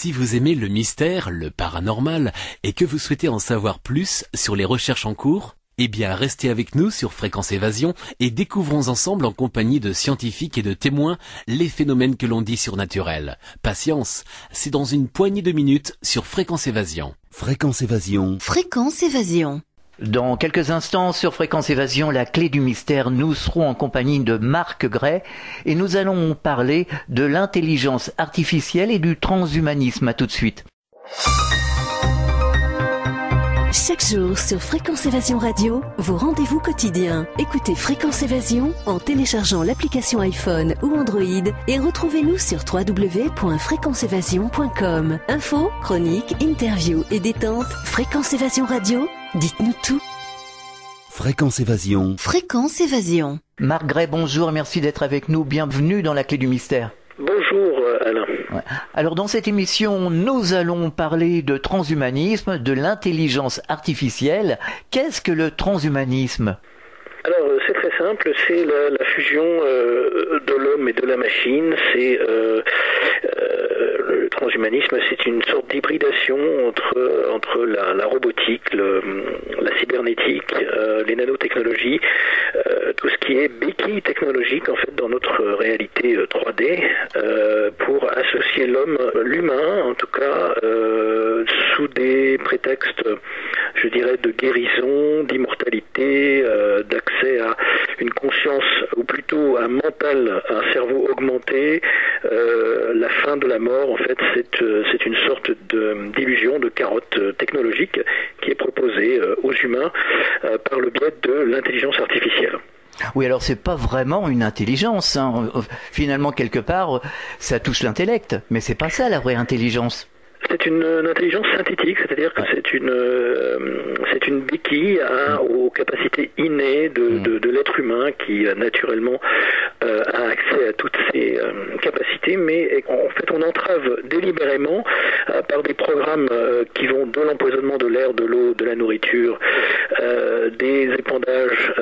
Si vous aimez le mystère, le paranormal, et que vous souhaitez en savoir plus sur les recherches en cours, eh bien restez avec nous sur Fréquence Évasion et découvrons ensemble en compagnie de scientifiques et de témoins les phénomènes que l'on dit surnaturels. Patience, c'est dans une poignée de minutes sur Fréquence Évasion. Fréquence Évasion. Fréquence Évasion. Dans quelques instants sur Fréquence Évasion, la clé du mystère, nous serons en compagnie de Marc Gray et nous allons parler de l'intelligence artificielle et du transhumanisme. À tout de suite. Chaque jour sur Fréquence Évasion Radio, vos rendez-vous quotidiens. Écoutez Fréquence Évasion en téléchargeant l'application iPhone ou Android et retrouvez-nous sur www.fréquenceévasion.com. Infos, chroniques, interviews et détente. Fréquence Évasion Radio, dites-nous tout. Fréquence Évasion. Fréquence Évasion. Marc Gray, bonjour et merci d'être avec nous. Bienvenue dans la clé du mystère. Bonjour Alain. Ouais. Alors dans cette émission, nous allons parler de transhumanisme, de l'intelligence artificielle. Qu'est-ce que le transhumanisme ? Alors c'est très simple, c'est la fusion de l'homme et de la machine. C'est le transhumanisme, c'est une sorte d'hybridation entre la robotique, la cybernétique, les nanotechnologies, tout ce qui est béquille technologique en fait dans notre réalité 3D, pour associer l'humain en tout cas, sous des prétextes, je dirais, de guérison, d'immortalité, d'accès à une conscience, ou plutôt un mental, un cerveau augmenté, la fin de la mort, en fait, c'est une sorte d'illusion, de carotte technologique qui est proposée aux humains par le biais de l'intelligence artificielle. Oui, alors c'est pas vraiment une intelligence, hein. Finalement, quelque part, ça touche l'intellect, mais c'est pas ça la vraie intelligence. C'est une intelligence synthétique, c'est-à-dire que c'est une béquille aux capacités innées de l'être humain qui naturellement a accès à toutes ces capacités, mais en fait on entrave délibérément par des programmes qui vont de l'empoisonnement de l'air, de l'eau, de la nourriture, des épandages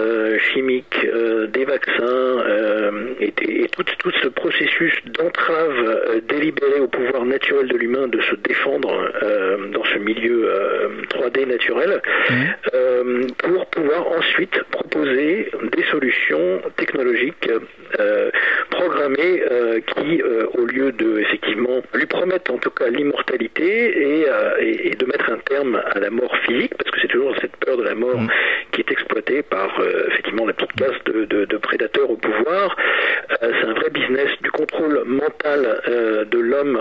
chimiques, des vaccins et tout ce processus d'entrave délibérée au pouvoir naturel de l'humain de se défendre dans ce milieu 3D naturel, pour pouvoir ensuite proposer des solutions technologiques programmées qui, au lieu de effectivement lui promettre en tout cas l'immortalité et de mettre un terme à la mort physique, parce que c'est toujours cette peur de la mort qui est exploitée par effectivement la petite caste de prédateurs au pouvoir. C'est un vrai business du contrôle mental de l'homme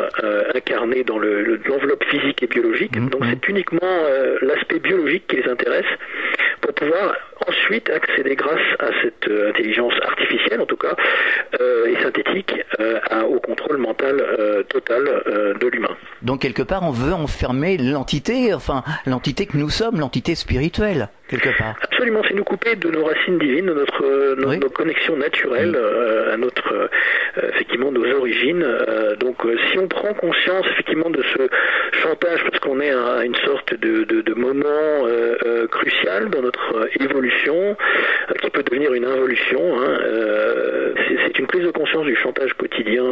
incarné dans l'enveloppe physique et biologique. Donc c'est uniquement l'aspect biologique qui les intéresse pour pouvoir ensuite accéder grâce à cette intelligence artificielle en tout cas et synthétique au contrôle mental total de l'humain. Donc quelque part on veut enfermer l'entité que nous sommes, l'entité spirituelle quelque part. Absolument, c'est nous couper de nos racines divines, de nos connexions naturelles à effectivement nos origines. Donc si on prend conscience effectivement de ce chantage, parce qu'on est à une sorte de moment crucial dans notre évolution, qui peut devenir une involution, c'est une prise de conscience du chantage quotidien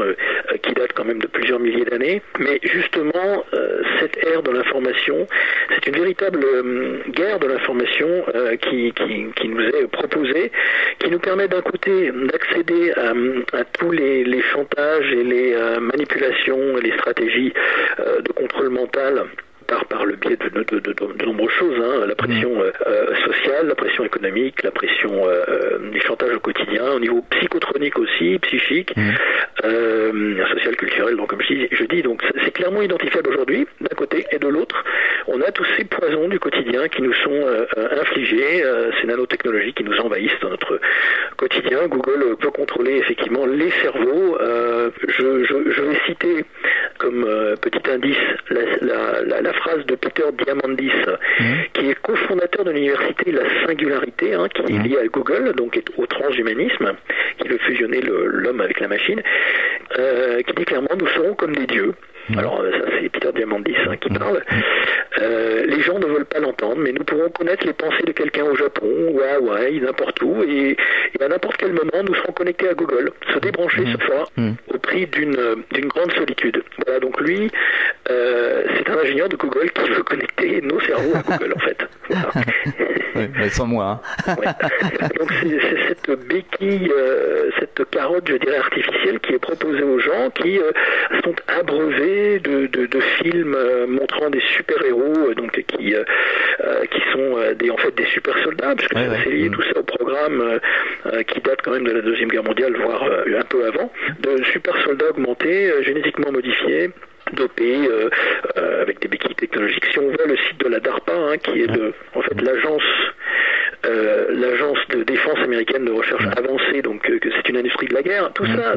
qui date quand même de plusieurs milliers d'années, mais justement cette ère de l'information, c'est une véritable guerre de l'information qui nous est proposée, qui nous permet d'un côté d'accéder à tous les chantages et les manipulations et les stratégies de contrôle mental par le biais de nombreuses choses, la pression sociale, la pression économique, la pression du chantage au quotidien, au niveau psychotronique aussi, psychique, social, culturel, donc comme je dis, donc c'est clairement identifiable aujourd'hui, d'un côté, et de l'autre, on a tous ces poisons du quotidien qui nous sont infligés, ces nanotechnologies qui nous envahissent dans notre quotidien. Google peut contrôler effectivement les cerveaux. Je vais citer comme petit indice la phrase de Peter Diamandis, qui est cofondateur de l'université La Singularité, qui est liée à Google, donc au transhumanisme, qui veut fusionner l'homme avec la machine, qui dit clairement: nous serons comme des dieux. Alors ça c'est Peter Diamandis qui parle. Les gens ne veulent pas l'entendre, mais nous pourrons connaître les pensées de quelqu'un au Japon ou à Hawaï, n'importe où, et à n'importe quel moment nous serons connectés à Google, se débrancher ce soir au prix d'une grande solitude. Voilà, donc lui ingénieur de Google qui veut connecter nos cerveaux à Google, en fait. Voilà. Oui, mais sans moi. Ouais. Donc c'est cette béquille, cette carotte, je dirais, artificielle qui est proposée aux gens qui sont abreuvés de films montrant des super-héros, donc qui sont en fait des super soldats, parce que c'est lié tout ça au programme qui date quand même de la Deuxième Guerre mondiale, voire un peu avant, de super soldats augmentés, génétiquement modifiés, dopés, avec des béquilles technologiques. Si on voit le site de la DARPA, qui est en fait l'agence de défense américaine de recherche avancée, donc que c'est une industrie de la guerre, tout ça,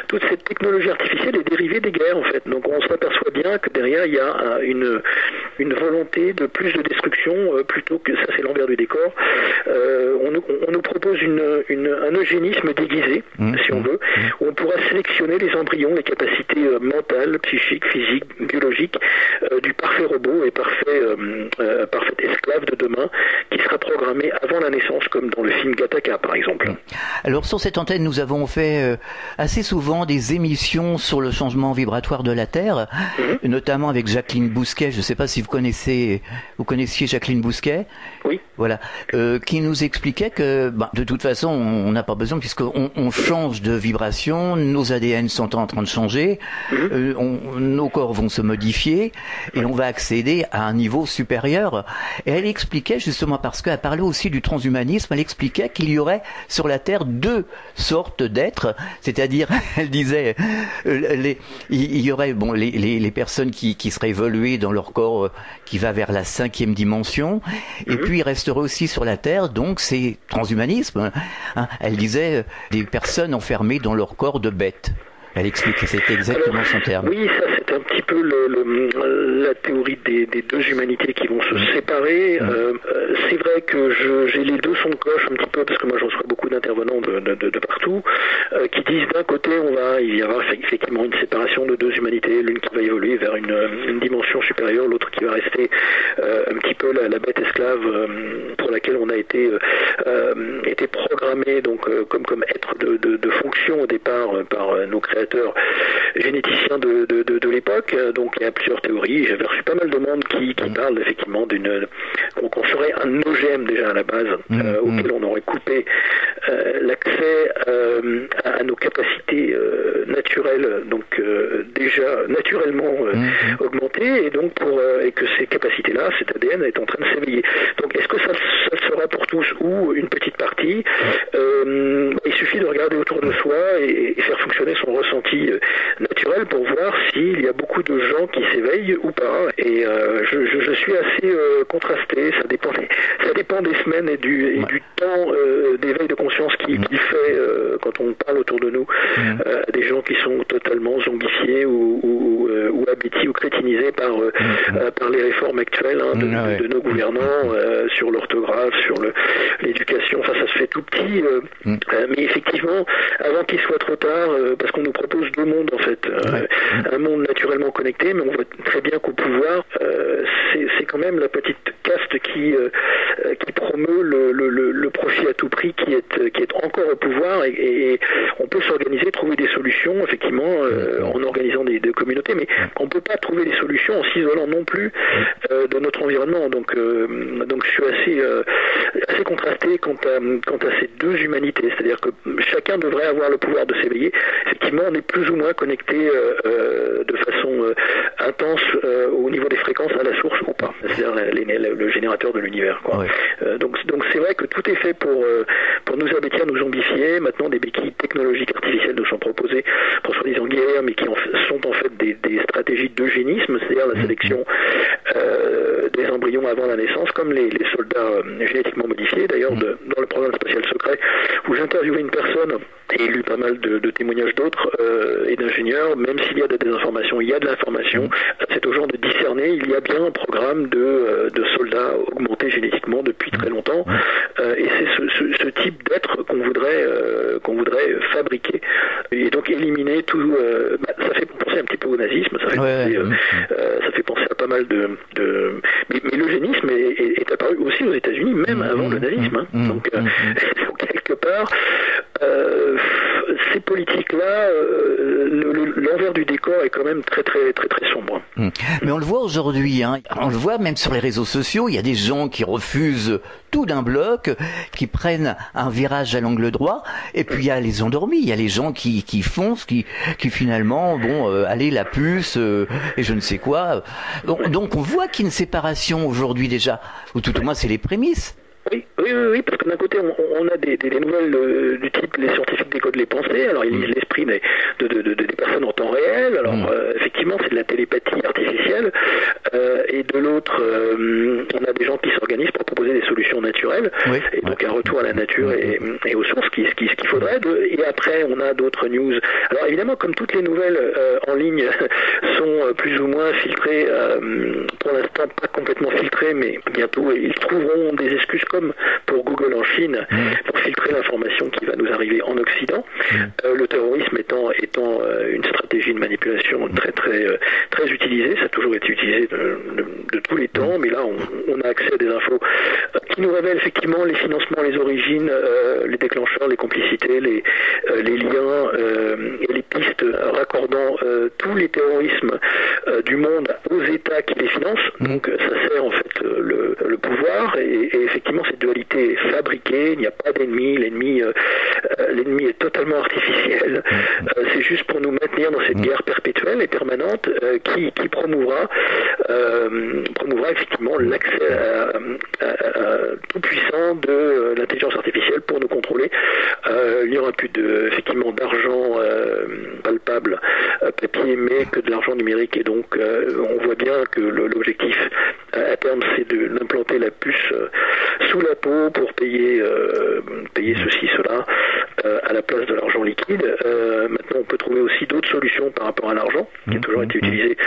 toute cette technologie artificielle est dérivée des guerres, en fait. Donc on s'aperçoit bien que derrière il y a une volonté de plus de destruction, plutôt que ça, c'est l'envers du décor. On nous propose un eugénisme déguisé, si on veut, où on pourra sélectionner les embryons, les capacités mentales, psychiques, physiques, biologiques du parfait robot et parfait esclave de demain, qui sera programmé avant la naissance, comme dans le film Gattaca, par exemple. Alors sur cette antenne, nous avons fait assez souvent des émissions sur le changement vibratoire de la Terre, notamment avec Jacqueline Bousquet. Je ne sais pas si vous connaissiez Jacqueline Bousquet. Oui. Voilà, qui nous expliquait que de toute façon, on n'a pas besoin, puisqu'on change de vibration, nos ADN sont en train de changer, nos corps vont se modifier, et on va accéder à un niveau supérieur. Et elle expliquait, justement, parce qu'elle parlait aussi du transhumanisme, elle expliquait qu'il y aurait sur la Terre deux sortes d'êtres, c'est-à-dire, elle disait, il y aurait les personnes qui seraient évoluées dans leur corps, qui va vers la 5e dimension, et puis il resterait aussi sur la Terre, donc c'est transhumanisme. Elle disait des personnes enfermées dans leur corps de bêtes. Elle explique que c'était exactement son terme. Oui, ça c'est un petit peu la théorie des deux humanités qui vont se séparer. C'est vrai que j'ai les deux sons de cloche un petit peu, parce que moi je reçois beaucoup d'intervenants de partout, qui disent d'un côté il va y avoir effectivement une séparation de deux humanités, l'une qui va évoluer vers une dimension supérieure, l'autre qui va rester un petit peu la bête esclave pour laquelle on a été programmé, donc comme être de fonction au départ par nos créateurs généticiens de l'époque. Donc il y a plusieurs théories. J'avais reçu pas mal de monde qui parlent effectivement qu'on ferait un OGM déjà à la base, auquel on aurait coupé l'accès à nos capacités naturelles, donc déjà naturellement augmentées, et donc et que ces capacités-là, cet ADN est en train de s'éveiller. Donc est-ce que ça le sera pour tous ou une petite partie? Il suffit de regarder autour de soi et faire fonctionner son ressenti naturel pour voir s'il y a beaucoup de gens qui s'éveillent ou pas. Et je suis assez contrasté. Ça dépend des semaines et du temps d'éveil de conscience qu'il fait quand on parle autour de nous. Des gens qui sont totalement zombifiés ou abétis ou crétinisés par les réformes actuelles de nos gouvernants sur l'orthographe, sur l'éducation. Enfin, ça se fait tout petit. Mais effectivement, avant qu'il soit trop tard, parce qu'on nous propose deux mondes en fait, un monde naturellement connecté, mais on voit très bien qu'au pouvoir, c'est quand même la petite caste qui promeut le profit à tout prix, qui est encore au pouvoir, et on peut s'organiser, trouver des solutions effectivement en organisant des communautés, mais on peut pas trouver des solutions en s'isolant non plus de notre environnement. Donc je suis assez contrasté quant à ces deux humanités, c'est-à-dire que chacun devrait avoir le pouvoir de s'éveiller. Effectivement, on est plus ou moins connecté de façon intense au niveau des fréquences à la source ou pas, c'est-à-dire le générateur de l'univers, quoi. Donc c'est vrai que tout est fait pour nous abêtir, nous zombifier. Maintenant, des béquilles technologiques artificielles nous sont proposées pour soi-disant guérir, mais qui sont en fait des stratégies d'eugénisme, c'est-à-dire la sélection des embryons avant la naissance, comme les soldats génétiquement modifiés. D'ailleurs, dans le programme spatial secret, où j'interviewais une personne et lu pas mal de témoignages d'autres et d'ingénieurs, même s'il y a de la désinformation, il y a de l'information. C'est aux gens de discerner. Il y a bien un programme de soldats augmentés génétiquement depuis très longtemps, et c'est ce type d'être qu'on voudrait fabriquer, et donc éliminer tout. Ça fait penser un petit peu au nazisme, ça fait penser à pas mal mais l'eugénisme est apparu aussi aux États-Unis, même avant le nazisme. Donc quelque part, ces politiques-là, l'envers du décor est quand même très très très très sombre. Mais on le voit aujourd'hui, hein. On le voit même sur les réseaux sociaux, il y a des gens qui refusent tout d'un bloc, qui prennent un virage à l'angle droit, et puis il y a les endormis, il y a les gens qui foncent, qui finalement, allez, la puce, et je ne sais quoi. Donc on voit qu'il y a une séparation aujourd'hui déjà, ou tout au moins c'est les prémices. Oui, parce que d'un côté, on a des nouvelles du type les scientifiques décodent les pensées, alors ils lisent l'esprit des personnes en temps réel, alors effectivement c'est de la télépathie artificielle, et de l'autre, on a des gens qui s'organisent pour proposer des solutions naturelles, et donc un retour à la nature et aux sources, ce qu'il faudrait, et après on a d'autres news. Alors évidemment, comme toutes les nouvelles en ligne sont plus ou moins filtrées, pour l'instant pas complètement filtrées, mais bientôt ils trouveront des excuses comme pour Google en Chine pour filtrer l'information qui va nous arriver en Occident. Le terrorisme étant une stratégie de manipulation très très très utilisée, ça a toujours été utilisé de tous les temps, mais là on a accès à des infos qui nous révèlent effectivement les financements, les origines, les déclencheurs, les complicités, les liens et les pistes raccordant tous les terrorismes du monde aux États qui les financent. Donc ça sert en fait le pouvoir et effectivement cette dualité est fabriquée, il n'y a pas d'ennemi, l'ennemi est totalement artificiel, c'est juste pour nous maintenir dans cette guerre perpétuelle et permanente qui promouvra effectivement l'accès tout puissant de l'intelligence artificielle pour nous contrôler. Il n'y aura plus effectivement d'argent palpable, papier, mais que de l'argent numérique, et donc on voit bien que l'objectif à terme c'est d'implanter la puce sous la peau pour payer ceci, cela à la place de l'argent liquide. Maintenant on peut trouver aussi d'autres solutions par rapport à l'argent qui a toujours été utilisé,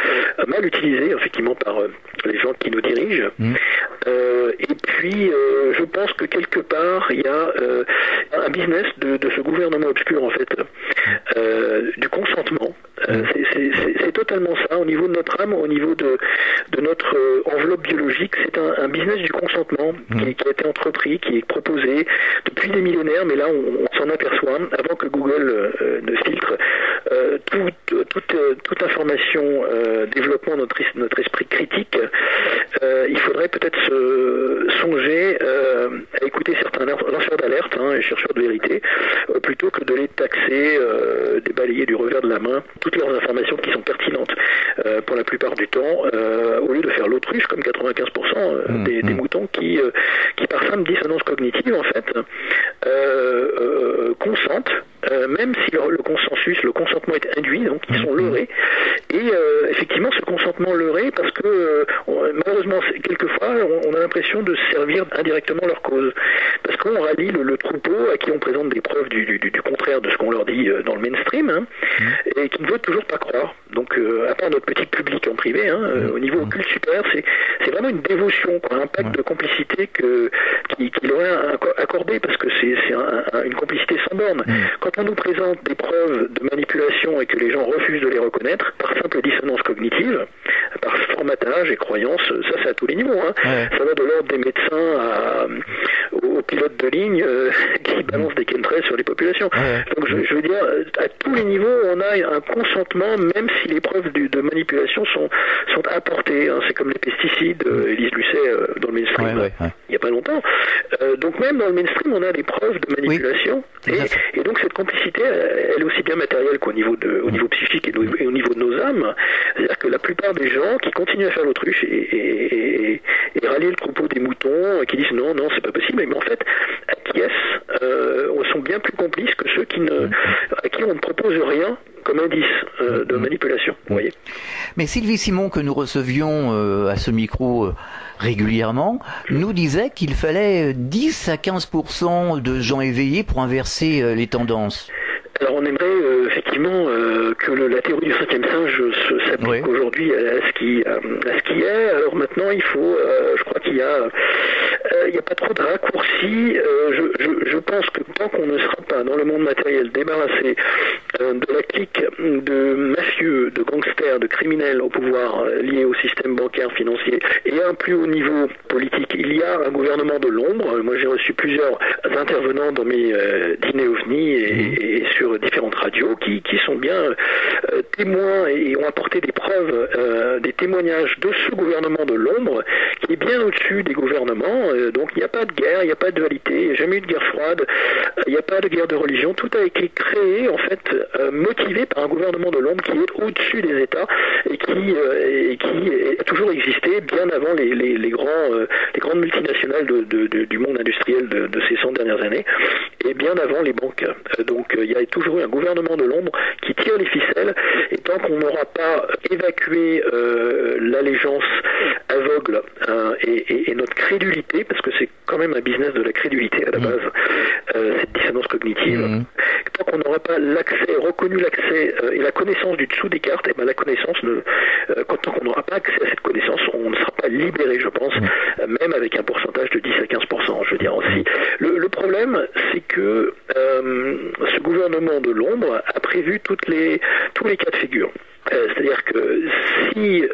mal utilisé effectivement par les gens qui nous dirigent. Et puis je pense que quelque part il y a un business de ce gouvernement obscur en fait, du consentement. C'est totalement ça, au niveau de notre âme, au niveau de notre enveloppe biologique, c'est un business du consentement qui a été entrepris, qui est proposé depuis des millénaires, mais là on s'en aperçoit avant que Google ne filtre toute information développant notre esprit critique. Il faudrait peut-être songer à écouter certains lanceurs d'alerte et chercheurs de vérité, plutôt que de les taxer, de balayer du revers de la main toutes leurs informations qui sont pertinentes pour la plupart du temps, au lieu de faire l'autruche comme 95% des moutons qui par simple dissonance cognitive en fait consentent, même si le consentement est induit, donc ils sont leurrés, et effectivement ce consentement leurré, parce que malheureusement quelquefois on a l'impression de servir indirectement leur cause, parce qu'on rallie le troupeau à qui on présente des preuves du contraire de ce qu'on leur dit dans le mainstream, et qui ne veut toujours pas croire. Donc à part notre petit public en privé, au niveau occulte supérieur, c'est vraiment une dévotion, un pacte de complicité qu'il aurait accordé, parce que c'est une complicité sans borne. Quand on nous présente des preuves de manipulation et que les gens refusent de les reconnaître par simple dissonance cognitive, par formatage et croyance, ça c'est à tous les niveaux. Ça va de l'ordre des médecins aux pilotes de ligne qui balancent des chemtrails sur les populations. Donc je veux dire, à tous les niveaux, on a un consentement, même si les preuves de manipulation sont apportées. C'est comme les pesticides, Élise Lucet dans le mainstream, il n'y a pas longtemps. Donc même dans le mainstream, on a des preuves de manipulation, et donc cette complicité, elle est aussi bien matérielle qu'au niveau psychique et au niveau de nos âmes. C'est-à-dire que la plupart des gens qui continuent à faire l'autruche et rallier le troupeau des moutons, qui disent non, c'est pas possible, mais en fait acquiescent, sont bien plus complices que ceux à qui on ne propose rien comme indice de manipulation. Vous voyez. Mais Sylvie Simon, que nous recevions à ce micro régulièrement, nous disait qu'il fallait 10 à 15% de gens éveillés pour inverser les tendances. Alors on aimerait effectivement que la théorie du 5e singe s'applique aujourd'hui à ce qui est. Alors maintenant il faut, je crois qu'il y a il n'y a pas trop de raccourcis. Je pense que tant qu'on ne sera pas dans le monde matériel débarrassé de la clique de mafieux, de gangsters, de criminels au pouvoir liés au système bancaire, financier et à un plus haut niveau politique, il y a un gouvernement de l'ombre. Moi, j'ai reçu plusieurs intervenants dans mes dîners OVNI et sur différentes radios qui sont bien témoins et ont apporté des preuves, des témoignages de ce gouvernement de l'ombre qui est bien au-dessus des gouvernements. Donc il n'y a pas de guerre, il n'y a pas de dualité, il n'y a jamais eu de guerre froide, il n'y a pas de guerre de religion. Tout a été créé, en fait, motivé par un gouvernement de l'ombre qui est au-dessus des États et qui a toujours existé bien avant les grandes multinationales du monde industriel de ces 100 dernières années et bien avant les banques. Donc il y a toujours eu un gouvernement de l'ombre qui tire les ficelles, et tant qu'on n'aura pas évacué l'allégeance aveugle et notre crédulité, parce que c'est quand même un business de la crédulité à la base, cette dissonance cognitive, tant qu'on n'aura pas reconnu l'accès et la connaissance du dessous des cartes, et ben la connaissance, tant qu'on n'aura pas accès à cette connaissance, on ne sera pas libéré, je pense, même avec un pourcentage de 10 à 15%. Je veux dire aussi. Le problème, c'est que ce gouvernement de l'ombre a prévu tous les cas de figure. C'est-à-dire que si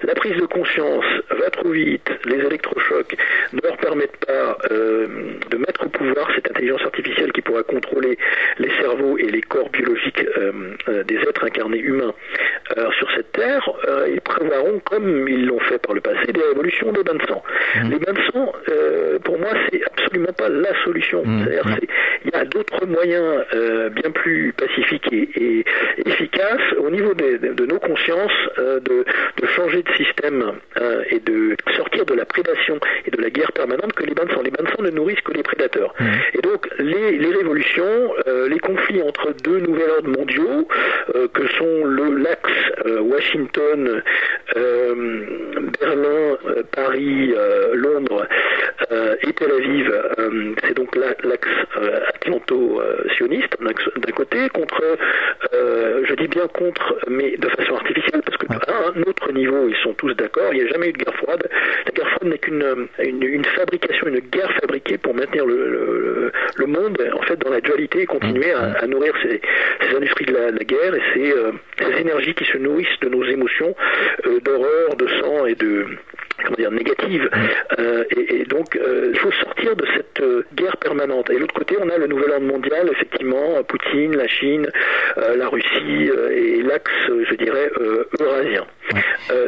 la prise de conscience va trop vite, les électrochocs ne leur permettent pas de mettre au pouvoir cette intelligence artificielle qui pourra contrôler les cerveaux et les corps biologiques des êtres incarnés humains sur cette terre, ils prévoiront, comme ils l'ont fait par le passé, des révolutions des bains de sang. Les bains de sang, pour moi, c'est absolument pas la solution. C'est-à-dire, il y a d'autres moyens bien plus pacifiques et efficaces au niveau de nos consciences, de changer de système et de sortir de la prédation et de la guerre permanente que les bains de sang. Les bains de sang ne nourrissent que les prédateurs. Et donc les révolutions, les conflits entre deux nouveaux ordres mondiaux, que sont l'axe Washington, Berlin, Paris, Londres et Tel Aviv, c'est donc l'axe atlanto-sioniste d'un côté, contre, je dis bien contre, mais de façon artificielle, parce que à un autre niveau, ils sont tous d'accord, il n'y a jamais eu de guerre froide. La guerre froide n'est qu'une fabrication, une guerre fabriquée pour maintenir le monde, en fait, dans la dualité et continuer à nourrir ces industries de la guerre et ces énergies qui se nourrissent de nos émotions d'horreur, de sang et de négative. Et donc, il faut sortir de cette guerre permanente. Et de l'autre côté, on a le nouvel ordre mondial, effectivement, Poutine, la Chine, la Russie et l'axe, je dirais, eurasien.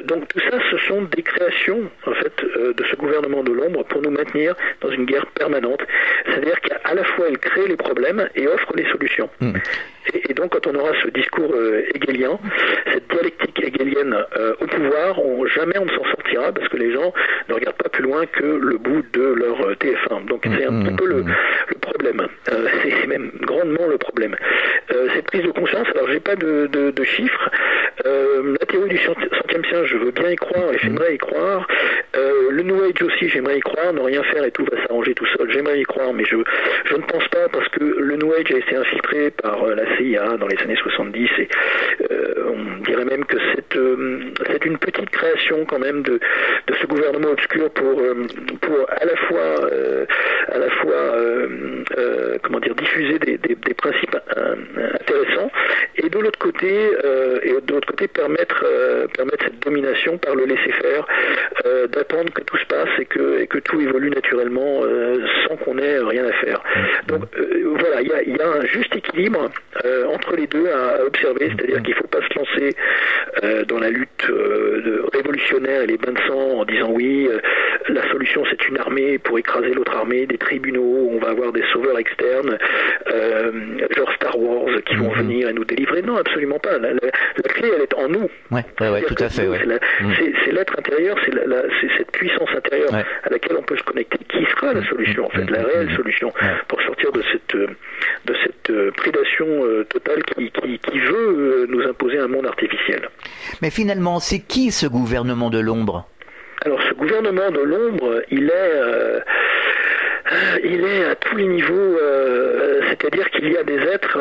Donc tout ça, ce sont des créations, en fait, de ce gouvernement de l'ombre pour nous maintenir dans une guerre permanente. C'est-à-dire qu'à la fois, elle crée les problèmes et offre les solutions. Et donc, quand on aura ce discours hegelien, cette dialectique hegelienne au pouvoir, jamais on ne s'en sortira, parce que les gens ne regardent pas plus loin que le bout de leur TF1. Donc c'est un petit peu le problème. C'est même grandement le problème. Cette prise de conscience, alors j'ai pas de chiffres. La théorie du centième siècle, je veux bien y croire et j'aimerais y croire. Le New Age aussi, j'aimerais y croire. Ne rien faire et tout va s'arranger tout seul, j'aimerais y croire, mais je ne pense pas, parce que le New Age a été infiltré par la CIA dans les années 70 et on dirait même que c'est une petite création quand même de ce gouvernement obscur pour à la fois diffuser des principes intéressants et de l'autre côté permettre cette domination par le laisser-faire, d'attendre que tout se passe et que tout évolue naturellement sans qu'on ait rien à faire. Donc voilà, il y a un juste équilibre entre les deux à observer, c'est-à-dire qu'il ne faut pas se lancer dans la lutte révolutionnaire et les bains de sang en disant oui, la solution c'est une armée pour écraser l'autre armée, des tribunaux, on va avoir des sauveurs externes, genre Star Wars qui vont venir et nous délivrer. Non, absolument pas. La clé, elle est en nous. Ouais, tout à fait. C'est l'être intérieur, c'est cette puissance intérieure à laquelle on peut se connecter qui sera la solution, en fait, la réelle solution pour sortir de cette prédation totale qui veut nous imposer un monde artificiel. Mais finalement, c'est qui ce gouvernement de l'ombre ? Alors, ce gouvernement de l'ombre, il est à tous les niveaux, c'est-à-dire qu'il y a des êtres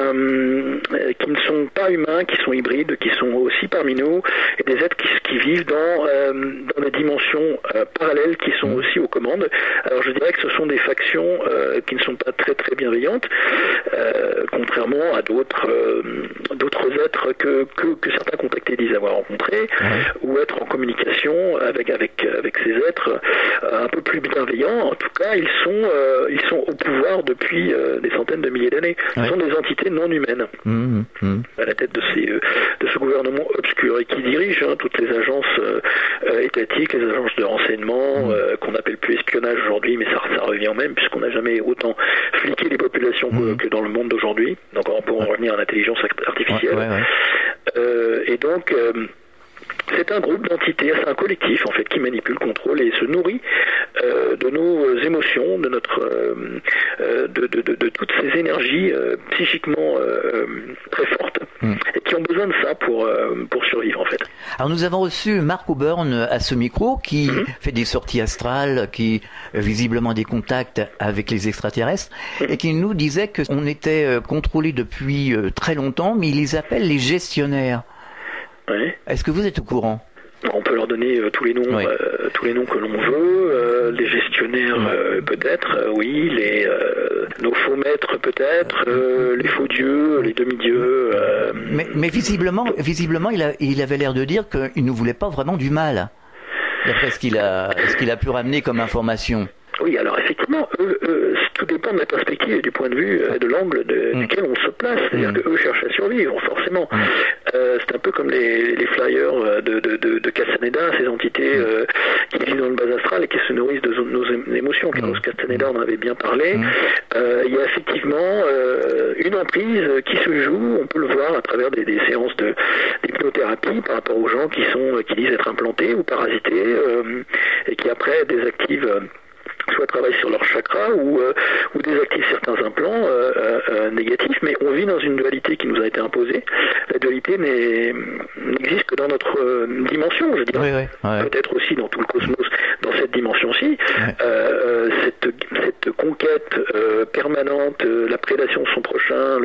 qui ne sont pas humains, qui sont hybrides, qui sont aussi parmi nous, et des êtres qui vivent dans des dimensions parallèles qui sont aussi aux commandes. Alors je dirais que ce sont des factions qui ne sont pas très très bienveillantes, contrairement à d'autres êtres que certains contactés disent avoir rencontrés, ou être en communication avec ces êtres un peu plus bienveillants. En tout cas, ils sont au pouvoir depuis des centaines de milliers d'années. Ce sont des entités non humaines à la tête de ce gouvernement obscur et qui dirige toutes les agences étatiques, les agences de renseignement qu'on n'appelle plus espionnage aujourd'hui, mais ça revient au même puisqu'on n'a jamais autant fliqué les populations que dans le monde d'aujourd'hui. Donc on peut en revenir à l'intelligence artificielle. Et donc c'est un groupe d'entités, c'est un collectif en fait qui manipule, contrôle et se nourrit de nos émotions, de notre de toutes ces énergies psychiquement très fortes et qui ont besoin de ça pour survivre en fait. Alors nous avons reçu Mark Auburn à ce micro qui fait des sorties astrales, qui visiblement des contacts avec les extraterrestres et qui nous disait qu'on était contrôlé depuis très longtemps, mais il les appelle les gestionnaires. Ouais. Est-ce que vous êtes au courant ? On peut leur donner tous les noms que l'on veut, les gestionnaires peut-être, oui, nos faux maîtres peut-être, les faux dieux, les demi-dieux. Mais visiblement, il avait l'air de dire qu'il ne voulait pas vraiment du mal, d'après ce qu'il a pu ramener comme information. Oui, alors effectivement, tout dépend de la perspective et du point de vue, de l'angle duquel on se place. C'est-à-dire qu'eux cherchent à survivre, forcément. C'est un peu comme les flyers de Castaneda, ces entités qui vivent dans le bas astral et qui se nourrissent de nos émotions. Carlos Castaneda en avait bien parlé. Il y a effectivement une emprise qui se joue, on peut le voir à travers des séances d'hypnothérapie par rapport aux gens qui disent être implantés ou parasités et qui après désactivent soit travaillent sur leur chakra ou désactivent certains implants négatifs, mais on vit dans une dualité qui nous a été imposée. La dualité n'existe que dans notre dimension, je dirais. Peut-être aussi dans tout le cosmos, dans cette dimension-ci. Cette conquête permanente, la prédation de son prochain,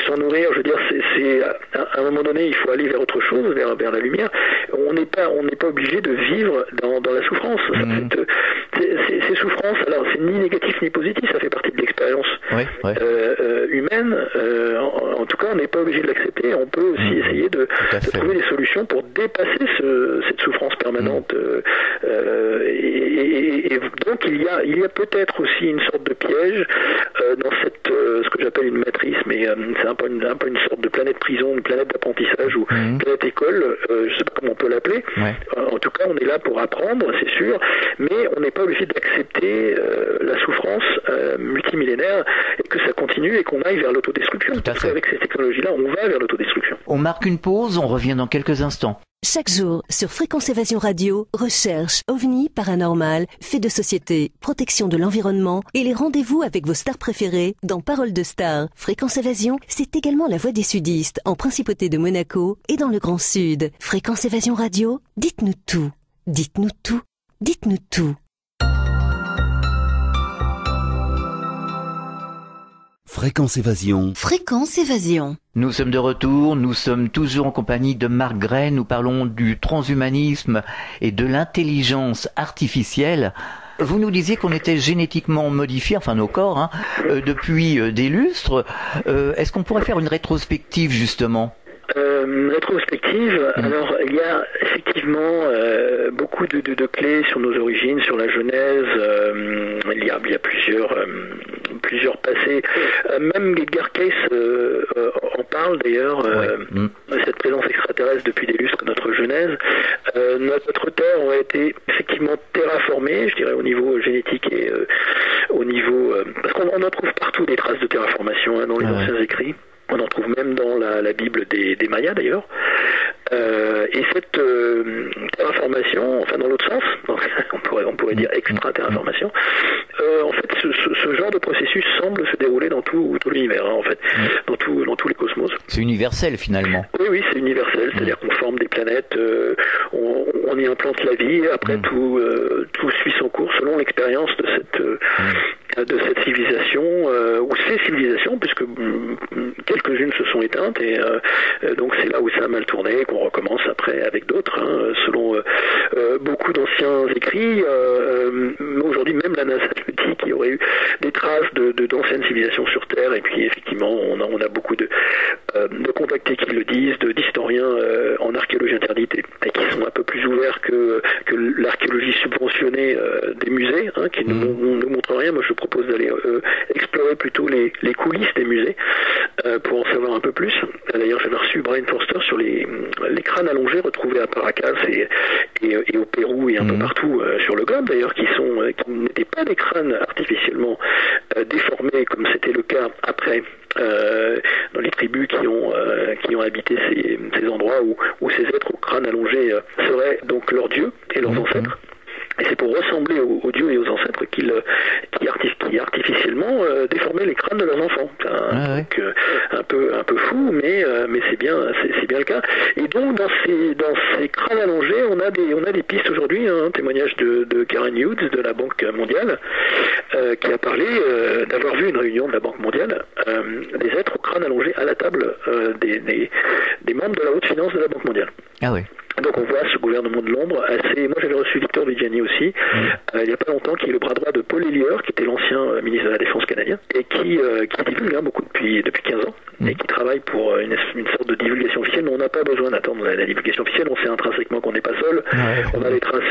s'en nourrir, je veux dire, c'est à un moment donné, il faut aller vers autre chose, vers la lumière. On n'est pas obligé de vivre dans la souffrance. Ces souffrances, alors c'est ni négatif ni positif, ça fait partie de l'expérience humaine. En tout cas, on n'est pas obligé de l'accepter. On peut aussi essayer de trouver des solutions pour dépasser cette souffrance permanente. Et donc il y a peut-être aussi une sorte de piège dans ce que j'appelle une matrice, mais c'est un peu une sorte de planète prison, une planète d'apprentissage ou planète école. Je sais pas comment on peut l'appeler. En tout cas, on est là pour apprendre, c'est sûr, mais on n'est pas obligé d'accepter la souffrance multimillénaire et que ça continue et qu'on aille vers l'autodestruction. Parce qu'avec ces technologies-là, on va vers l'autodestruction. On marque une pause, on revient dans quelques instants. Chaque jour, sur Fréquence Évasion Radio, recherche, ovni, paranormal, faits de société, protection de l'environnement et les rendez-vous avec vos stars préférées dans Paroles de Stars. Fréquence Évasion, c'est également la voix des sudistes en Principauté de Monaco et dans le Grand Sud. Fréquence Évasion Radio, dites-nous tout. Dites-nous tout. Dites-nous tout. Fréquence Évasion. Fréquence Évasion. Nous sommes de retour, nous sommes toujours en compagnie de Marc Gray, nous parlons du transhumanisme et de l'intelligence artificielle. Vous nous disiez qu'on était génétiquement modifiés, enfin nos corps, depuis des lustres. Est-ce qu'on pourrait faire une rétrospective justement ? Rétrospective, alors il y a effectivement beaucoup de clés sur nos origines, sur la Genèse. Il y a plusieurs passés. Même Edgar Cayce en parle d'ailleurs. Cette présence extraterrestre depuis des lustres, notre Genèse. Notre Terre aurait été effectivement terraformée, je dirais au niveau génétique et au niveau parce qu'on en trouve partout des traces de terraformation dans les anciens écrits. On en trouve même dans la Bible des Mayas d'ailleurs. Et cette terraformation, enfin dans l'autre sens, donc, on pourrait dire extra-terraformation, en fait ce genre de processus semble se dérouler dans tout l'univers, en fait, dans tous les cosmos. C'est universel finalement. Oui, c'est universel, c'est-à-dire qu'on forme des planètes, on y implante la vie, et après tout suit son cours selon l'expérience de de cette civilisation, ou ces civilisations, puisque quelques-unes se sont éteintes, et donc c'est là où ça a mal tourné, qu'on recommence après avec d'autres, selon beaucoup d'anciens écrits. Aujourd'hui, même la NASA dit qu'il y aurait eu des traces d'anciennes civilisations sur Terre, et puis effectivement, on a beaucoup de contactés qui le disent, d'historiens en archéologie interdite, et qui sont un peu plus ouverts que l'archéologie subventionnée des musées, qui ne nous montrent rien. Moi, je propose d'aller explorer plutôt les coulisses des musées pour en savoir un peu plus. D'ailleurs, j'avais reçu Brian Forster sur les crânes allongés retrouvés à Paracas et au Pérou et un peu partout sur le globe, d'ailleurs, qui n'étaient pas des crânes artificiellement déformés comme c'était le cas après dans les tribus qui ont habité ces endroits où ces êtres au crâne allongé seraient donc leurs dieux et leurs ancêtres. Et c'est pour ressembler aux dieux et aux ancêtres qui artificiellement déformaient les crânes de leurs enfants. C'est un peu fou, mais c'est bien le cas. Et donc dans ces crânes allongés, on a des pistes aujourd'hui. Un témoignage de Karen Hughes de la Banque mondiale qui a parlé d'avoir vu une réunion de la Banque mondiale des êtres au crâne allongé à la table des membres de la haute finance de la Banque mondiale. Ah oui. Donc on voit ce gouvernement de l'ombre assez... Moi j'avais reçu Victor Vigiani aussi, il n'y a pas longtemps, qui est le bras droit de Paul Elliott, qui était l'ancien ministre de la Défense canadien, et qui divulgue beaucoup depuis 15 ans, et qui travaille pour une sorte de divulgation officielle, mais on n'a pas besoin d'attendre la divulgation officielle, on sait intrinsèquement qu'on n'est pas seul, on a des traces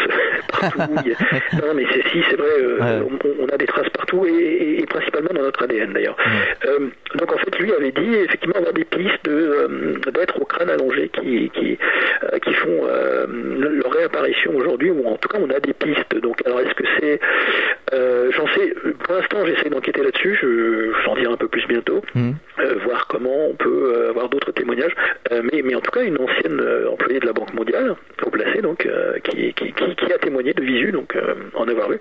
partout, non mais c'est vrai, on a des traces partout, et principalement dans notre ADN d'ailleurs. Donc en fait lui avait dit effectivement avoir des pistes d'êtres au crâne allongé qui font leur réapparition aujourd'hui, ou en tout cas on a des pistes. Donc alors est-ce que c'est j'en sais, pour l'instant j'essaie d'enquêter là-dessus, j'en dirai un peu plus bientôt, voir comment on peut avoir d'autres témoignages, mais en tout cas une ancienne employée de la Banque mondiale, au placé donc, qui a témoigné de visu, donc en avoir vu.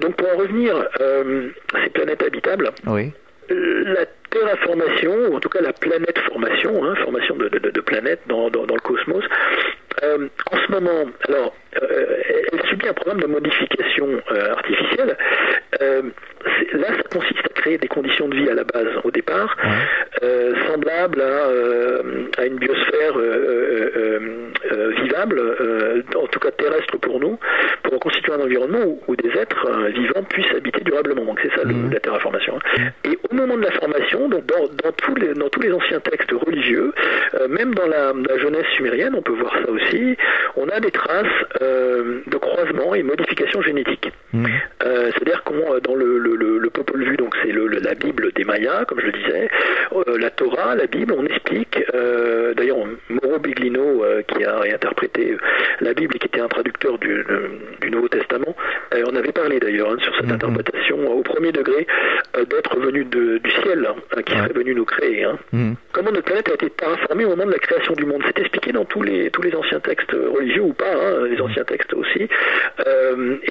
Donc pour en revenir à ces planètes habitables, la terraformation, ou en tout cas la planète formation, formation de planètes dans le cosmos, en ce moment, alors, elle subit un programme de modification artificielle. Là, ça consiste à créer des conditions de vie à la base, au départ, semblables à une biosphère vivable, en tout cas terrestre pour nous, pour constituer un environnement où des êtres vivants puissent habiter durablement. Donc c'est ça la terraformation. Et au moment de la formation, donc dans tous les anciens textes religieux, même dans la Genèse sumérienne, on peut voir ça aussi, on a des traces de croisement et modification génétique. C'est-à-dire qu'on dans le Popol Vuh, donc c'est la Bible des Mayas, comme je le disais, la Torah, la Bible, on explique, d'ailleurs Mauro Biglino, qui a réinterprété la Bible et qui était un traducteur du Nouveau Testament, on avait parlé d'ailleurs sur cette interprétation au premier degré d'être venu du ciel, qui serait venu nous créer. Comment notre planète a été terraformée au moment de la création du monde, c'est expliqué dans tous les anciens textes religieux ou pas, les anciens textes aussi,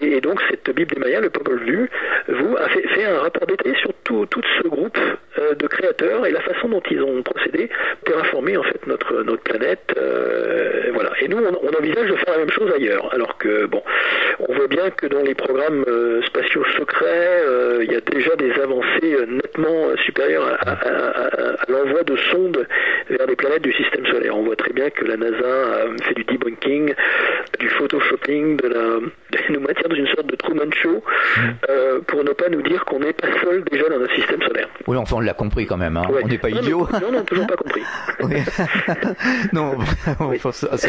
et donc cette Bible des Mayas, le Popol Vuh, a fait un rapport détaillé sur tout ce groupe de créateurs et la façon dont ils ont procédé, terraformer en fait notre planète, voilà. Et nous on envisage de faire la même chose ailleurs, alors que bon, on voit bien que dans les programmes spatiaux secrets, il y a déjà des avancées nettement supérieures à l'envoi de sondes vers des planètes du système solaire. On voit très bien que la NASA fait du debunking, du photoshopping, nous maintient dans une sorte de Truman Show, pour ne pas nous dire qu'on n'est pas seul déjà dans notre système solaire. Oui, enfin on l'a compris quand même, on n'est pas idiot. Non, toujours pas compris. Non,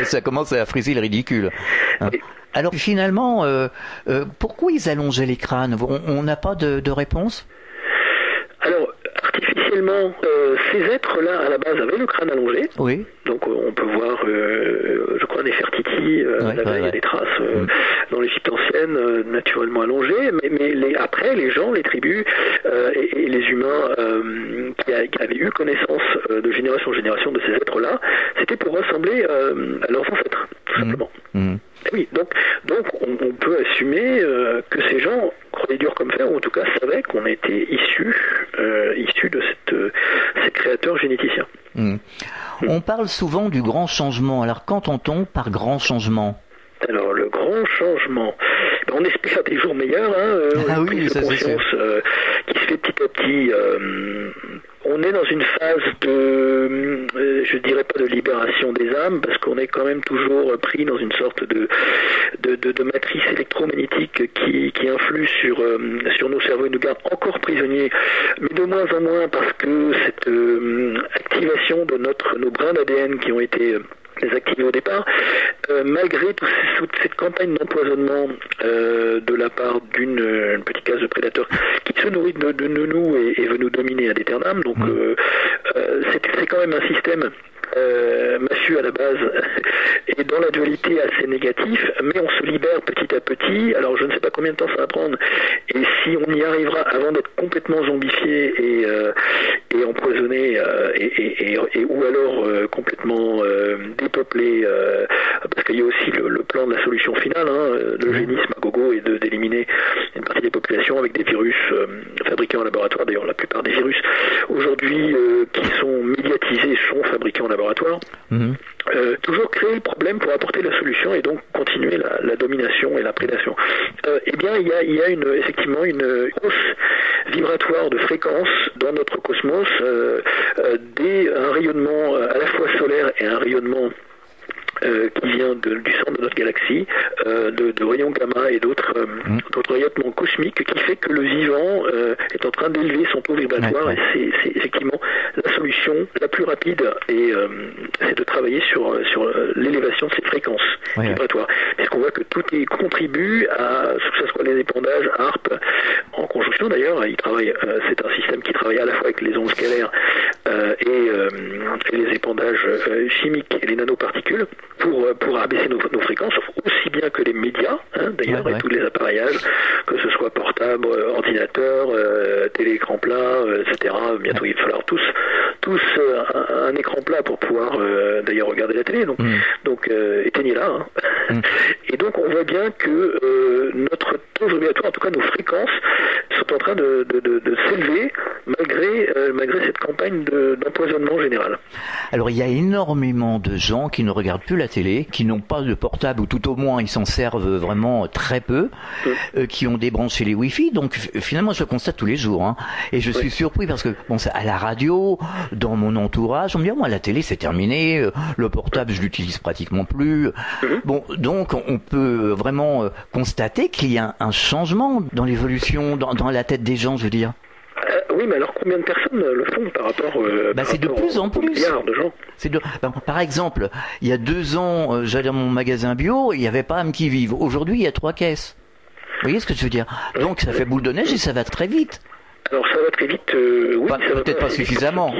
ça commence à friser le ridicule. Oui. Alors finalement, pourquoi ils allongeaient les crânes ? On n'a pas de réponse ? Alors, artificiellement, ces êtres-là, à la base, avaient le crâne allongé. Oui. Donc, on peut voir, je crois, Néfertiti, il y a des traces dans l'Égypte ancienne, naturellement allongées. Mais après, les gens, les tribus et les humains qui avaient eu connaissance de génération en génération de ces êtres-là, c'était pour ressembler à leurs ancêtres, tout simplement. Oui, donc on peut assumer que ces gens croyaient dur comme fer, ou en tout cas savaient qu'on était issus de ces créateurs généticiens. On parle souvent du grand changement. Alors qu'entend-on par grand changement ? Alors le grand changement, on espère des jours meilleurs, une prise de conscience qui se fait petit à petit. On est dans une phase de, je dirais pas de libération des âmes, parce qu'on est quand même toujours pris dans une sorte de matrice électromagnétique qui influe sur nos cerveaux et nous garde encore prisonniers, mais de moins en moins, parce que cette activation de nos brins d'ADN qui ont été désactivés au départ, malgré toute cette campagne d'empoisonnement de la part d'une petite classe de prédateurs qui se nourrit de nous et veut nous dominer ad aeternam. Donc c'est quand même un système mafieux à la base et dans la dualité assez négatif, mais on se libère petit à petit. Alors je ne sais pas combien de temps ça va prendre, et si on y arrivera avant d'être complètement zombifié et empoisonné et ou alors complètement dépeuplé, parce qu'il y a aussi le plan de la solution finale, l'eugénisme à gogo, et d'éliminer une partie des populations avec des virus fabriqués en laboratoire. D'ailleurs la plupart des virus aujourd'hui qui sont médiatisés sont fabriqués en laboratoire. Toujours créer le problème pour apporter la solution et donc continuer la domination et la prédation. Eh bien, il y a effectivement une hausse vibratoire de fréquence dans notre cosmos, un rayonnement à la fois solaire et un rayonnement qui vient du centre de notre galaxie, de rayons gamma et d'autres rayonnements cosmiques, qui fait que le vivant est en train d'élever son taux vibratoire, et c'est effectivement la solution la plus rapide, et c'est de travailler sur l'élévation de ces fréquences vibratoires. Parce qu'on voit que tout contribue à ce que ce soit les épandages, ARP, en conjonction d'ailleurs, c'est un système qui travaille à la fois avec les ondes scalaires et les épandages chimiques et les nanoparticules, pour abaisser nos fréquences, aussi bien que les médias, d'ailleurs, et tous les appareillages, que ce soit portable, ordinateur, télé-écran plat, etc. Bientôt il va falloir tous un écran plat pour pouvoir d'ailleurs regarder la télé, donc éteignez-la. Et donc on voit bien que notre taux vibratoire, en tout cas nos fréquences, sont en train de s'élever malgré cette campagne d'empoisonnement général. Alors il y a énormément de gens qui ne regardent plus la télé, qui n'ont pas de portable, ou tout au moins ils s'en servent vraiment très peu, qui ont débranché les Wi-Fi. Donc finalement je le constate tous les jours, et je suis surpris parce que à la radio, dans mon entourage, on me dit moi la télé c'est terminé, le portable je l'utilise pratiquement plus. Donc on peut vraiment constater qu'il y a un changement dans l'évolution, dans la tête des gens, je veux dire. Oui, mais alors combien de personnes le font par rapport c'est de plus en plus. Milliards de gens. Par exemple, il y a 2 ans, j'allais dans mon magasin bio, il n'y avait pas âme qui vive. Aujourd'hui, il y a 3 caisses. Vous voyez ce que je veux dire? Donc ça fait boule de neige et ça va très vite. Alors ça va très vite, oui. Peut-être pas suffisamment.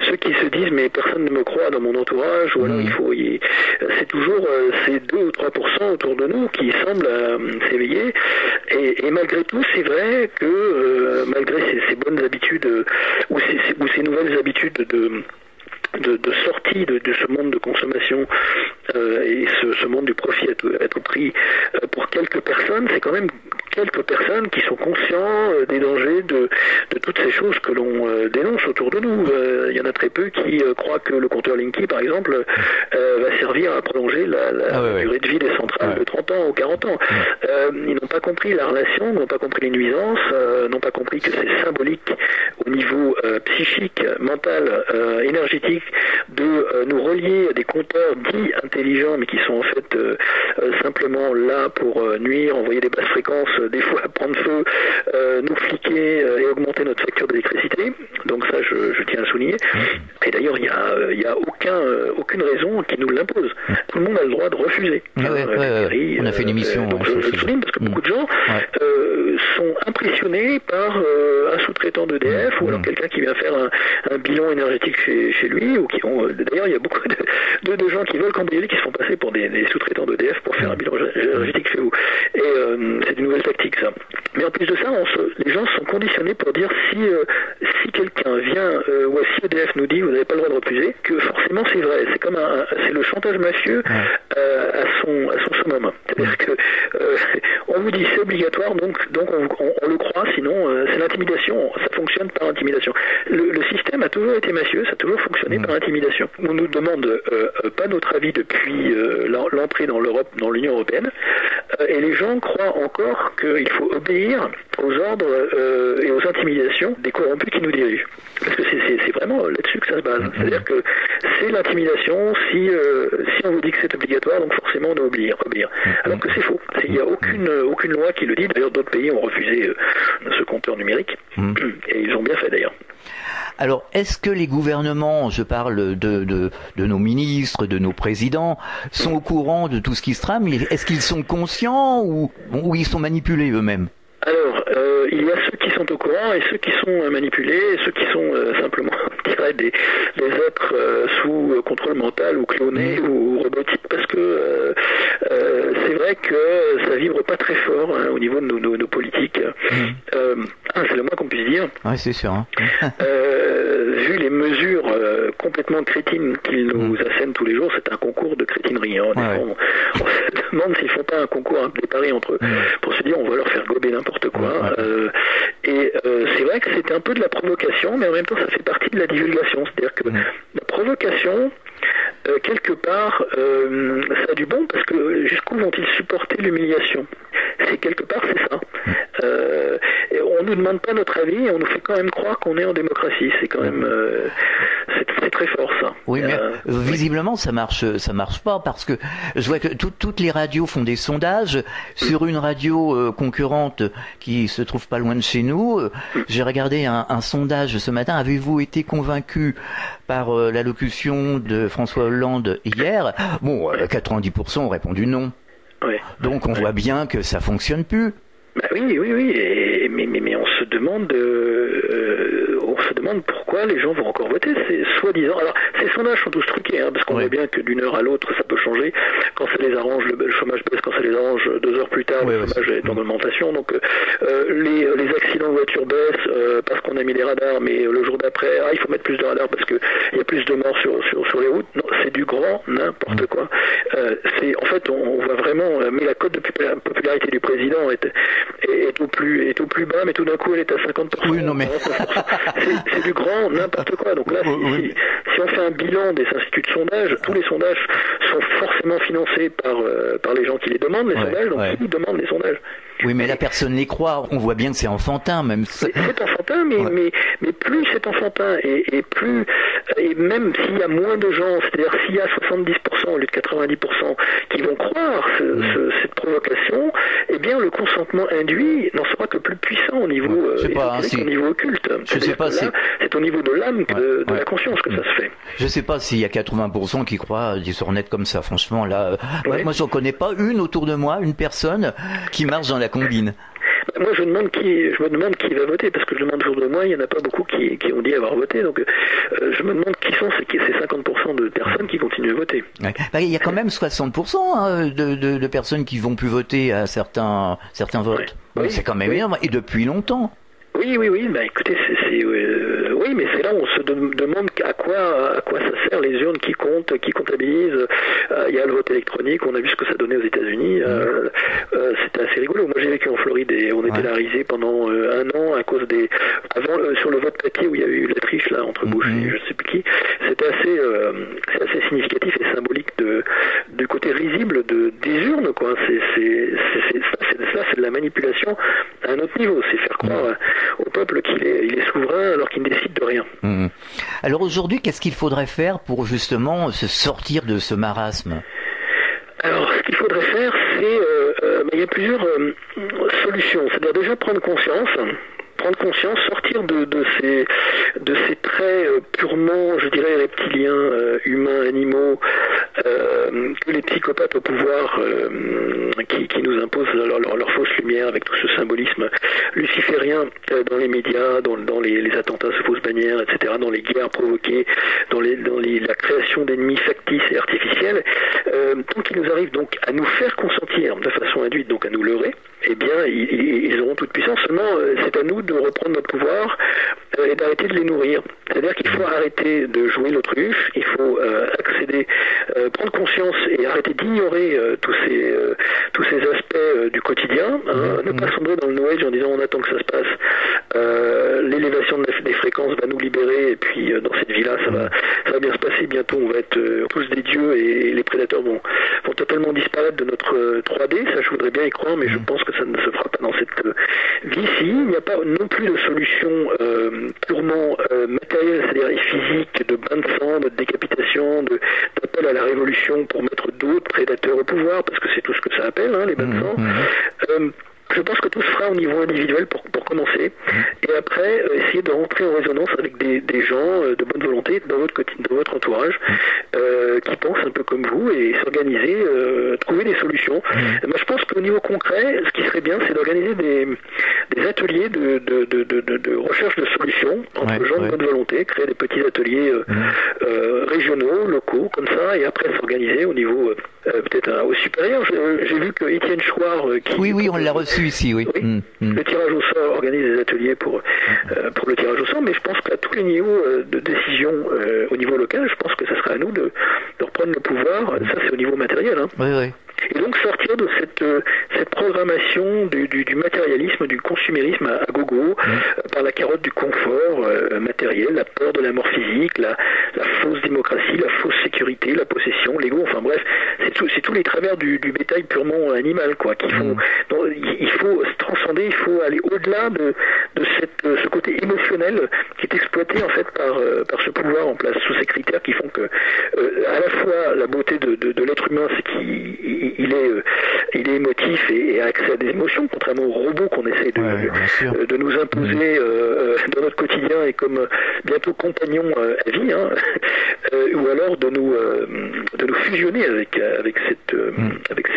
Ceux qui se disent mais personne ne me croit dans mon entourage, ou alors c'est toujours ces 2 ou 3% autour de nous qui semblent s'éveiller, et malgré tout c'est vrai que malgré ces bonnes habitudes ou ces nouvelles habitudes de sortie de ce monde de consommation et ce monde du profit à tout prix pour quelques personnes, c'est quand même quelques personnes qui sont conscients des dangers de toutes ces choses que l'on dénonce autour de nous. Il y en a très peu qui croient que le compteur Linky, par exemple, va servir à prolonger la durée de vie des centrales de 30 ans ou 40 ans. Ils n'ont pas compris la relation, n'ont pas compris les nuisances, n'ont pas compris que c'est symbolique au niveau psychique, mental, énergétique, de nous relier à des compteurs dits intelligents, mais qui sont en fait simplement là pour nuire, envoyer des basses fréquences, des fois prendre feu, nous fliquer et augmenter notre facture d'électricité. Donc ça, je tiens à souligner. Et d'ailleurs, il y a aucune raison qui nous l'impose. Tout le monde a le droit de refuser. On a fait une émission. Donc je souligne parce que beaucoup de gens sont impressionnés par un sous-traitant d'EDF ou alors quelqu'un qui vient faire un bilan énergétique chez lui, ou d'ailleurs il y a beaucoup de gens qui veulent cambrioler, qui se font passer pour des sous-traitants d'EDF pour faire un bilan énergétique chez vous. Et c'est une nouvelle tactique, ça. Mais en plus de ça, les gens sont conditionnés pour dire si quelqu'un vient, ou si EDF nous dit vous n'avez pas le droit de refuser, que forcément c'est vrai. C'est comme c'est le chantage mafieux à son summum. C'est-à-dire que on vous dit c'est obligatoire, donc on le croit, sinon c'est l'intimidation. Ça fonctionne par intimidation. Le système a toujours été mafieux, ça a toujours fonctionné par intimidation. On nous demande pas notre avis depuis l'entrée dans l'Union européenne. et les gens croient encore qu'il faut obéir aux ordres et aux intimidations des corrompus qui nous dirigent. Parce que c'est vraiment là-dessus que ça se base. C'est-à-dire que c'est l'intimidation, si on vous dit que c'est obligatoire, donc forcément on doit obéir. Alors que c'est faux. Il n'y a aucune loi qui le dit. D'ailleurs, d'autres pays ont refusé ce compteur numérique. Et ils ont bien fait d'ailleurs. Alors, est-ce que les gouvernements, je parle de nos ministres, de nos présidents, sont au courant de tout ce qui se trame? Est-ce qu'ils sont conscients ou ils sont manipulés eux-mêmes? Alors, il y a ceux qui sont au courant et ceux qui sont manipulés, et ceux qui sont simplement, je dirais, des êtres sous contrôle mental ou clonés ou robotiques, parce que c'est vrai que ça vibre pas très fort au niveau de nos politiques. C'est le moins qu'on puisse dire. Oui, c'est sûr. Hein. Vu les mesures complètement crétines qu'ils nous assènent tous les jours, c'est un concours de crétinerie. On se demande s'ils font pas un concours déparé entre eux pour se dire on va leur faire gober n'importe quoi. Et c'est vrai que c'est un peu de la provocation, mais en même temps ça fait partie de la divulgation. C'est-à-dire que la provocation, quelque part, ça a du bon, parce que jusqu'où vont-ils supporter l'humiliation? Quelque part, c'est ça. Et on nous demande pas notre avis et on nous fait quand même croire qu'on est en démocratie. C'est quand même, c'est très fort ça. Oui, mais visiblement ça marche pas, parce que je vois que toutes les radios font des sondages sur une radio concurrente qui se trouve pas loin de chez nous. J'ai regardé un sondage ce matin. Avez-vous été convaincu par l'allocution de François Hollande hier? Bon, 90% ont répondu non. Ouais. Donc on voit bien que ça fonctionne plus. Bah oui, mais on se demande pourquoi les gens vont encore voter. C'est soi-disant. Alors, ces sondages sont tous truqués, parce qu'on voit bien que d'une heure à l'autre, ça peut changer. Quand ça les arrange, le chômage baisse. Quand ça les arrange, 2 heures plus tard, le chômage est en augmentation. Donc, les accidents de voiture baissent parce qu'on a mis les radars, mais le jour d'après, il faut mettre plus de radars parce que il y a plus de morts sur les routes. Non, c'est du grand n'importe quoi. En fait, on voit vraiment. Mais la cote de popularité du président est au plus bas, mais tout d'un coup elle est à 50%. Oui, non mais c'est du grand n'importe quoi. Donc là, si on fait un bilan des instituts de sondage, tous les sondages sont forcément financés par les gens qui les demandent, les sondages. Donc qui demandent les sondages? Oui, mais la personne les croit. On voit bien que c'est enfantin, même. C'est enfantin, mais plus c'est enfantin et plus, et même s'il y a moins de gens, c'est-à-dire s'il y a 70% au lieu de 90% qui vont croire cette provocation, eh bien le consentement induit n'en sera que plus puissant au niveau au niveau occulte. Je sais pas si c'est au niveau de l'âme, de la conscience que ça se fait. Je sais pas s'il y a 80% qui croient des sornettes comme ça. Franchement, là, moi j'en connais pas une autour de moi, une personne qui marche dans la combine. Moi, je me demande qui va voter, parce que je demande autour de moi, il n'y en a pas beaucoup qui ont dit avoir voté, donc je me demande qui sont ces 50% de personnes qui continuent à voter. Ouais. Bah, il y a quand même 60% de personnes qui vont plus voter à certains votes. Ouais. C'est quand même bien, et depuis longtemps. Oui, bah écoutez, oui, mais c'est là où on se demande à quoi ça sert les urnes qui comptent, qui comptabilisent. Il y a le vote électronique, on a vu ce que ça donnait aux États-Unis. C'était assez rigolo. Moi, j'ai vécu en Floride et on était larisés pendant 1 an à cause sur le vote papier où il y a eu la triche là entre Bush et je sais plus qui. C'était assez significatif et symbolique du côté risible des urnes, quoi. C'est de la manipulation à un autre niveau. C'est faire croire au peuple qu'il est souverain alors qu'il ne décide de rien. Alors aujourd'hui, qu'est-ce qu'il faudrait faire pour justement se sortir de ce marasme? Alors, ce qu'il faudrait faire, il y a plusieurs solutions. C'est-à-dire déjà prendre conscience, sortir de ces traits purement, je dirais, reptiliens, humains, animaux, que les psychopathes au pouvoir qui nous imposent leur fausse lumière avec tout ce symbolisme luciférien dans les médias, dans les attentats sous fausses bannières, etc., dans les guerres provoquées, dans la création d'ennemis factices et artificiels, tant qu'il nous arrive donc à nous faire consentir de façon induite, donc à nous leurrer, eh bien ils auront toute puissance. Seulement c'est à nous de reprendre notre pouvoir et d'arrêter de les nourrir. C'est-à-dire qu'il faut arrêter de jouer l'autruche, il faut accéder, prendre conscience et arrêter d'ignorer tous ces aspects du quotidien, ne pas sombrer dans le New Age en disant on attend que ça se passe l'élévation des fréquences va nous libérer, et puis dans cette vie-là, ça va bien se passer. Bientôt, on va être tous des dieux, et les prédateurs vont totalement disparaître de notre 3D. Ça, je voudrais bien y croire, mais je pense que ça ne se fera pas dans cette vie-ci. Il n'y a pas non plus de solution purement matérielle, c'est-à-dire physique, de bain de sang, de décapitation, d'appel à la révolution pour mettre d'autres prédateurs au pouvoir, parce que c'est tout ce que ça appelle, les bains de sang. Je pense que tout se fera au niveau individuel pour commencer, et après essayer de rentrer en résonance avec des gens de bonne volonté dans votre entourage, qui pensent un peu comme vous, et s'organiser, trouver des solutions. Moi, je pense qu'au niveau concret, ce qui serait bien, c'est d'organiser des ateliers de recherche de solutions entre gens de bonne volonté, créer des petits ateliers régionaux, locaux, comme ça, et après s'organiser au niveau peut-être au supérieur. J'ai vu que Étienne Chouard, on l'a reçu ici, oui. Le tirage au sort, organise des ateliers pour le tirage au sort, mais je pense qu'à tous les niveaux de décision au niveau local, je pense que ça sera à nous de reprendre le pouvoir. Ça, c'est au niveau matériel. Oui. Et donc sortir de cette programmation du matérialisme, du consumérisme à gogo, par la carotte du confort matériel, la peur de la mort physique, la fausse démocratie, la fausse sécurité, la possession, l'ego, enfin bref, c'est tous les travers du bétail purement animal, quoi, qui font. Il faut se transcender, il faut aller au-delà de ce côté émotionnel qui est exploité en fait par ce pouvoir en place, sous ces critères qui font que à la fois la beauté de l'être humain, c'est qu'il est émotif et a accès à des émotions, contrairement aux robots qu'on essaie de nous imposer dans notre quotidien et comme bientôt compagnons à vie, ou alors de nous fusionner avec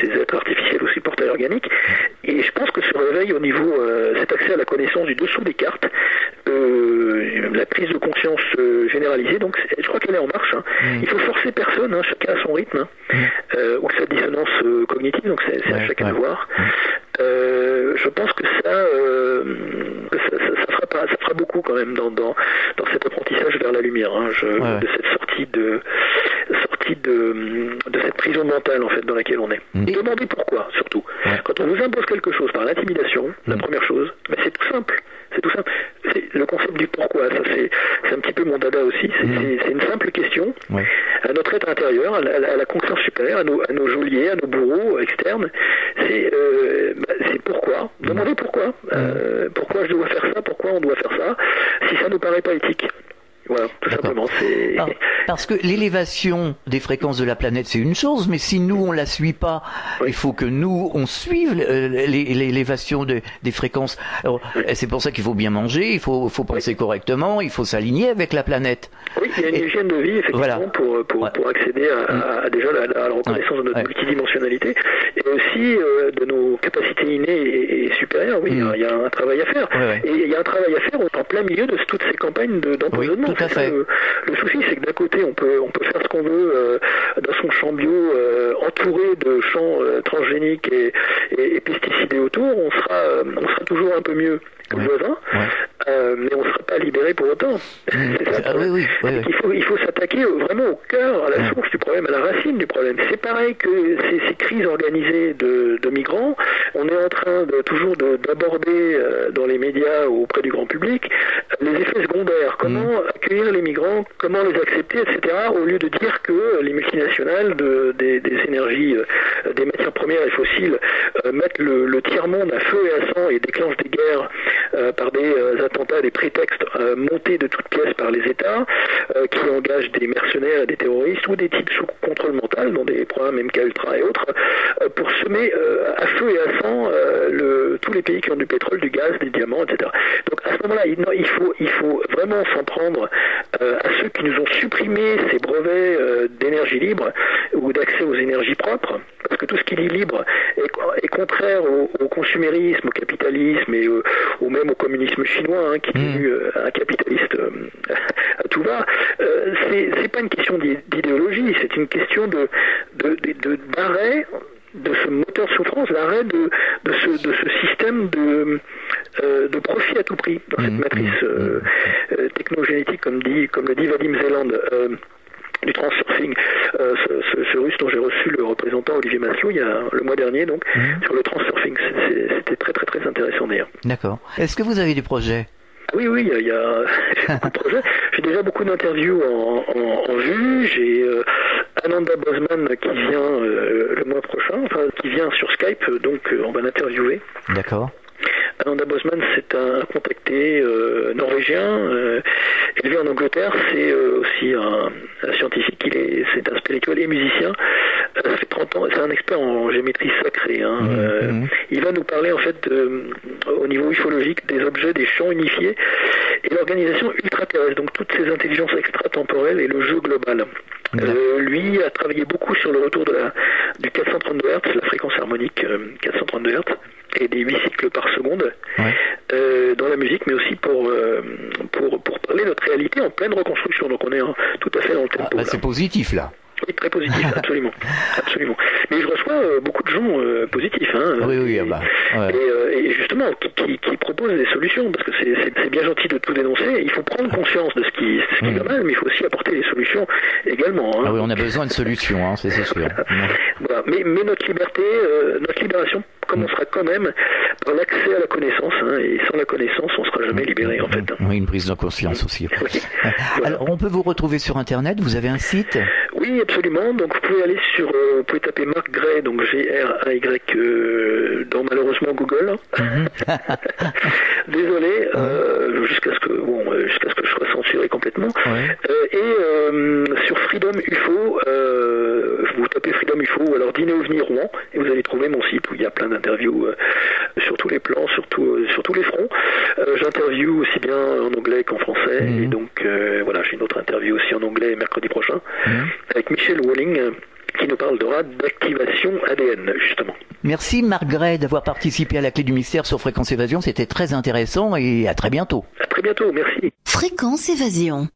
ces êtres artificiels aussi portails organiques. Et je pense que ce réveil au niveau, cet accès à la connaissance du dessous des cartes, la prise de conscience généralisée, donc je crois qu'elle est en marche. Il faut forcer personne, chacun à son rythme, ou sa dissonance cognitive, donc c'est à chacun de voir. Je pense que ça fera beaucoup quand même dans cet apprentissage vers la lumière, de cette sortie de cette prison mentale en fait dans laquelle on est. Demandez pourquoi surtout. Quand on vous impose quelque chose par l'intimidation, la première chose, c'est tout simple. C'est tout simple. C'est le concept du pourquoi. Ça, c'est un petit peu mon dada aussi. C'est une simple question à notre être intérieur, à la conscience supérieure, à nos geôliers, à nos bourreaux externes. C'est pourquoi. Demandez pourquoi. Pourquoi je dois faire ça. Pourquoi on doit faire ça. Si ça ne nous paraît pas éthique. Voilà, tout simplement. Parce que l'élévation des fréquences de la planète, c'est une chose, mais si nous, on la suit pas, il faut que nous, on suive l'élévation des fréquences. Alors, c'est pour ça qu'il faut bien manger, il faut penser correctement, il faut s'aligner avec la planète. Oui, il y a une hygiène de vie, effectivement, pour accéder à déjà la reconnaissance de notre multidimensionnalité, et aussi de nos capacités innées et supérieures. Oui, il y a un travail à faire. Et il y a un travail à faire en plein milieu de toutes ces campagnes d'empoisonnement. Tout à fait. Le souci, c'est que d'un côté, on peut faire ce qu'on veut dans son champ bio, entouré de champs transgéniques et pesticidés autour. On sera toujours un peu mieux que le voisin, mais on ne sera pas libéré pour autant. C'est ça. Il faut s'attaquer vraiment au cœur, à la source du problème, à la racine du problème. C'est pareil que ces crises organisées de migrants. On est en train toujours d'aborder dans les médias ou auprès du grand public les effets secondaires. Comment accueillir les migrants, comment les accepter, etc. Au lieu de dire que les multinationales des énergies, des matières premières et fossiles mettent le tiers-monde à feu et à sang et déclenchent des guerres par des attentats, des prétextes montés de toutes pièces par les États, qui engagent des mercenaires et des terroristes ou des types sous contrôle mental, dans des programmes MK-Ultra et autres, pour semer à feu et à sang tous les pays qui ont du pétrole, du gaz, des diamants, etc. Donc à ce moment-là, il faut vraiment s'en prendre à ceux qui nous ont supprimé ces brevets d'énergie libre ou d'accès aux énergies propres, parce que tout ce qui est libre est contraire au consumérisme, au capitalisme et ou même au communisme chinois, qui est devenu un capitaliste à tout va. C'est pas une question d'idéologie, c'est une question d'arrêt de ce moteur de souffrance, l'arrêt de ce système de profit à tout prix dans cette matrice technogénétique, comme le dit Vadim Zeland, du transurfing, ce russe dont j'ai reçu le représentant Olivier Maslow le mois dernier, donc sur le transurfing. C'était très très très intéressant d'ailleurs. D'accord. Est-ce que vous avez des projets Oui, il y a beaucoup de projets. J'ai déjà beaucoup d'interviews en vue. J'ai Ananda Bosman qui vient le mois prochain, qui vient sur Skype, donc on va l'interviewer. D'accord. Ananda Bosman, c'est un contacté norvégien, élevé en Angleterre. C'est aussi un scientifique. C'est un spirituel et musicien. Ça fait 30 ans. C'est un expert en géométrie sacrée. Il va nous parler en fait au niveau ufologique des objets, des champs unifiés et l'organisation ultra-terrestre. Donc toutes ces intelligences extratemporelles et le jeu global. Lui a travaillé beaucoup sur le retour du 432 Hz, la fréquence harmonique 432 Hz, et des 8 cycles par seconde dans la musique, mais aussi pour parler de notre réalité en pleine reconstruction. Donc on est tout à fait dans le tempo. C'est positif là. Oui, très positif, absolument. Mais je reçois beaucoup de gens positifs. Oui. Et justement, qui proposent des solutions, parce que c'est bien gentil de tout dénoncer. Il faut prendre conscience de ce qui va mal, mais il faut aussi apporter des solutions également. Ah oui, on a besoin de solutions, c'est sûr. Voilà. Mais notre liberté, notre libération commencera quand même par l'accès à la connaissance. Et sans la connaissance, on ne sera jamais libéré, en fait. Oui, une prise de conscience aussi. Oui. Voilà. Alors, on peut vous retrouver sur Internet. Vous avez un site? Oui, absolument. Donc, vous pouvez aller vous pouvez taper Marc Gray, donc G-R-A-Y, dans malheureusement Google. Désolé, jusqu'à ce que je sois censuré complètement. Et sur Freedom UFO, vous tapez Freedom UFO ou alors Dîner OVNI Rouen, et vous allez trouver mon site où il y a plein d'interviews sur tous les plans, sur tous les fronts. J'interviewe aussi bien en anglais qu'en français, et donc voilà, j'ai une autre interview aussi en anglais mercredi prochain, avec Michel Walling, qui nous parlera d'activation ADN, justement. Merci Marc Gray d'avoir participé à la Clé du Mystère sur Fréquence Évasion, c'était très intéressant et à très bientôt. À très bientôt, merci. Fréquence Évasion.